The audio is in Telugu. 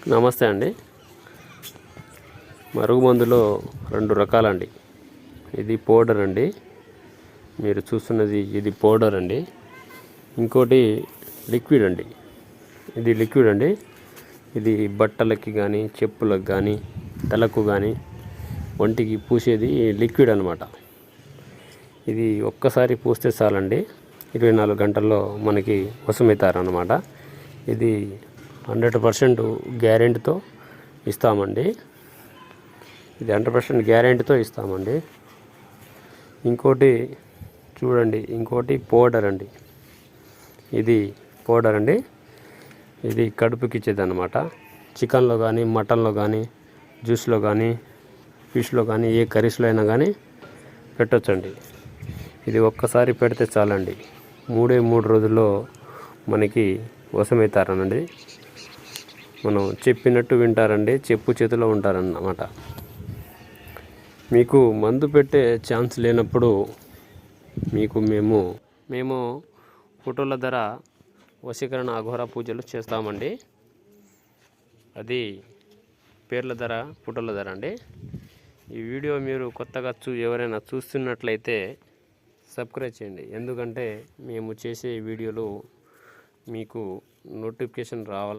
నమస్తే అండి. మరుగుమందులో 2 రకాలండి. ఇది పౌడర్ అండి, మీరు చూస్తున్నది ఇది పౌడర్ అండి. ఇంకోటి లిక్విడ్ అండి. ఇది లిక్విడ్ అండి. ఇది బట్టలకి కానీ చెప్పులకు కానీ తలకు కానీ ఒంటికి పూసేది లిక్విడ్ అన్నమాట. ఇది ఒక్కసారి పూస్తే చాలండి, 24 గంటల్లో మనకి వశమవుతారన్నమాట. ఇది 100% గ్యారెంటీతో ఇస్తామండి. ఇది 100% గ్యారెంటీతో ఇస్తామండి. ఇంకోటి చూడండి, ఇంకోటి పౌడర్ అండి. ఇది పౌడర్ అండి. ఇది కడుపుకి ఇచ్చేదన్నమాట. చికెన్లో కానీ మటన్లో కానీ జ్యూస్లో కానీ ఫిష్లో కానీ ఏ కర్రీస్లో అయినా కానీ పెట్టొచ్చండి. ఇది ఒక్కసారి పెడితే చాలండి, 3 రోజుల్లో మనకి వశమవుతారనండి. మనం చెప్పినట్టు వింటారండి, చెప్పు చేతిలో ఉంటారన్నమాట. మీకు మందు పెట్టే ఛాన్స్ లేనప్పుడు మేము ఫోటోల ధర వశీకరణ అఘోర పూజలు చేస్తామండి. అది పేర్ల ధర, ఫోటోల ధర అండి. ఈ వీడియో మీరు కొత్తగా ఎవరైనా చూస్తున్నట్లయితే సబ్స్క్రైబ్ చేయండి. ఎందుకంటే మేము చేసే వీడియోలు మీకు నోటిఫికేషన్ రావాలి.